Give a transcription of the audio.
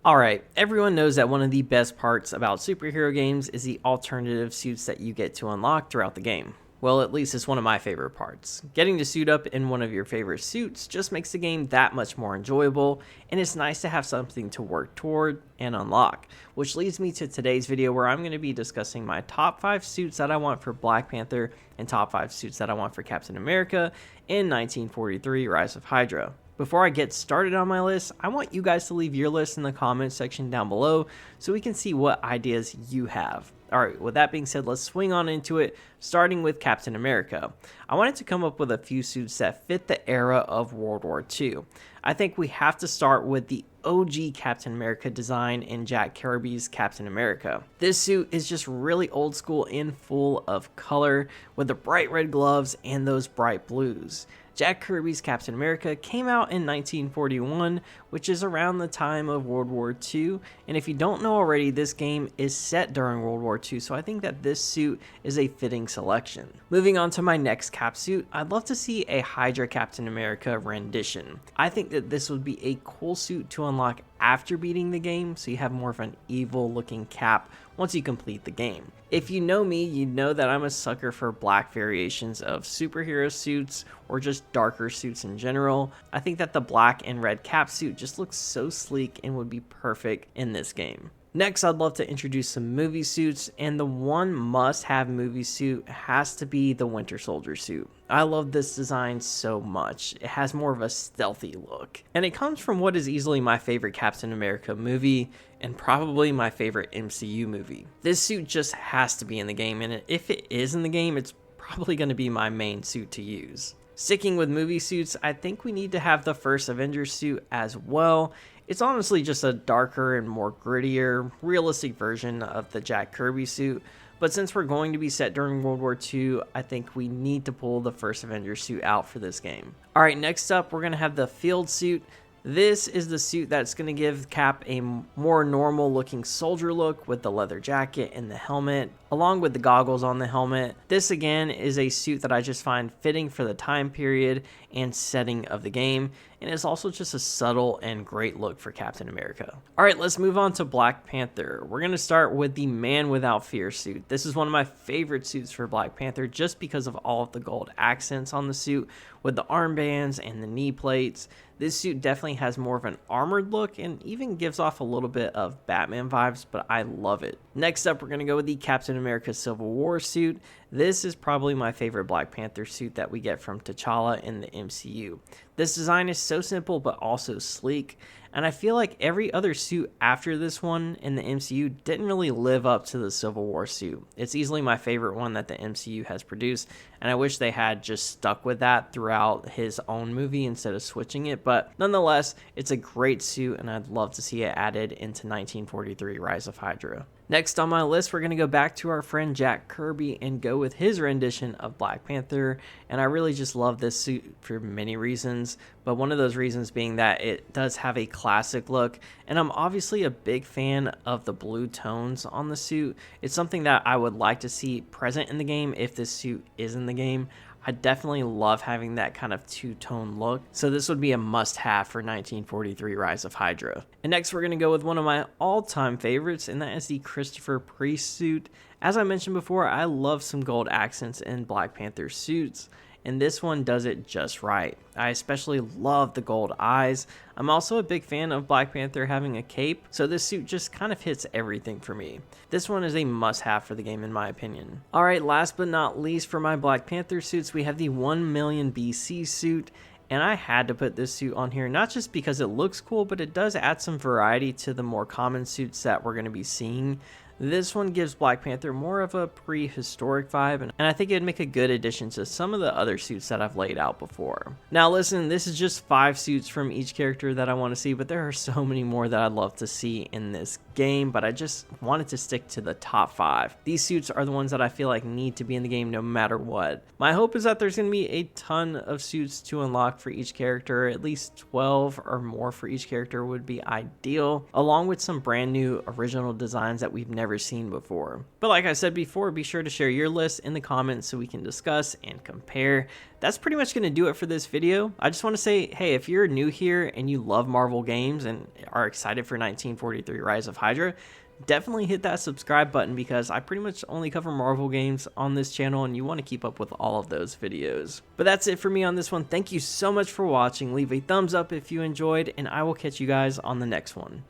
Alright, everyone knows that one of the best parts about superhero games is the alternative suits that you get to unlock throughout the game. Well, at least it's one of my favorite parts. Getting to suit up in one of your favorite suits just makes the game that much more enjoyable, and it's nice to have something to work toward and unlock. Which leads me to today's video where I'm going to be discussing my top 5 suits that I want for Black Panther and top 5 suits that I want for Captain America in 1943 Rise of Hydra. Before I get started on my list, I want you guys to leave your list in the comments section down below so we can see what ideas you have. Alright, with that being said, let's swing on into it, starting with Captain America. I wanted to come up with a few suits that fit the era of World War II. I think we have to start with the OG Captain America design in Jack Kirby's Captain America. This suit is just really old school and full of color, with the bright red gloves and those bright blues. Jack Kirby's Captain America came out in 1941, which is around the time of World War II, and if you don't know already, this game is set during World War II, so I think that this suit is a fitting selection. Moving on to my next cap suit, I'd love to see a Hydra Captain America rendition. I think that this would be a cool suit to unlock after beating the game, so you have more of an evil looking cap once you complete the game. If you know me, you know that I'm a sucker for black variations of superhero suits or just darker suits in general. I think that the black and red cap suit just looks so sleek and would be perfect in this game. Next, I'd love to introduce some movie suits, and the one must-have movie suit has to be the Winter Soldier suit. I love this design so much. It has more of a stealthy look, and it comes from what is easily my favorite Captain America movie, and probably my favorite MCU movie. This suit just has to be in the game, and if it is in the game, it's probably going to be my main suit to use. Sticking with movie suits, I think we need to have the first Avengers suit as well. It's honestly just a darker and more grittier, realistic version of the Jack Kirby suit, but since we're going to be set during World War II, I think we need to pull the first Avengers suit out for this game. Alright, next up we're going to have the field suit. This is the suit that's going to give Cap a more normal looking soldier look with the leather jacket and the helmet, along with the goggles on the helmet. This again is a suit that I just find fitting for the time period and setting of the game, and it's also just a subtle and great look for Captain America. Alright, let's move on to Black Panther. We're going to start with the Man Without Fear suit. This is one of my favorite suits for Black Panther just because of all of the gold accents on the suit with the armbands and the knee plates. This suit definitely has more of an armored look and even gives off a little bit of Batman vibes, but I love it. Next up, we're going to go with the Captain America Civil War suit. This is probably my favorite Black Panther suit that we get from T'Challa in the MCU. This design is so simple but also sleek, and I feel like every other suit after this one in the MCU didn't really live up to the Civil War suit. It's easily my favorite one that the MCU has produced, and I wish they had just stuck with that throughout his own movie instead of switching it, but nonetheless, it's a great suit and I'd love to see it added into 1943 Rise of Hydra. Next on my list, we're going to go back to our friend Jack Kirby and go with his rendition of Black Panther, and I really just love this suit for many reasons, but one of those reasons being that it does have a classic look, and I'm obviously a big fan of the blue tones on the suit. It's something that I would like to see present in the game if this suit is in the game. I definitely love having that kind of two-tone look, so this would be a must-have for 1943 Rise of Hydra. And next we're going to go with one of my all-time favorites, and that is the Christopher Priest suit. As I mentioned before, I love some gold accents in Black Panther suits, and this one does it just right. I especially love the gold eyes. I'm also a big fan of Black Panther having a cape, so this suit just kind of hits everything for me. This one is a must-have for the game in my opinion. Alright, last but not least for my Black Panther suits, we have the 1 million BC suit. And I had to put this suit on here, not just because it looks cool, but it does add some variety to the more common suits that we're going to be seeing. This one gives Black Panther more of a prehistoric vibe, and I think it'd make a good addition to some of the other suits that I've laid out before. Now listen, this is just 5 suits from each character that I want to see, but there are so many more that I'd love to see in this game, but I just wanted to stick to the top 5. These suits are the ones that I feel like need to be in the game no matter what. My hope is that there's going to be a ton of suits to unlock for each character. At least 12 or more for each character would be ideal, along with some brand new original designs that we've never seen before. But like I said before, be sure to share your list in the comments so we can discuss and compare. That's pretty much going to do it for this video. I just want to say, hey, if you're new here and you love Marvel games and are excited for 1943 Rise of Hydra, definitely hit that subscribe button, because I pretty much only cover Marvel games on this channel and you want to keep up with all of those videos. But that's it for me on this one. Thank you so much for watching. Leave a thumbs up if you enjoyed, and I will catch you guys on the next one.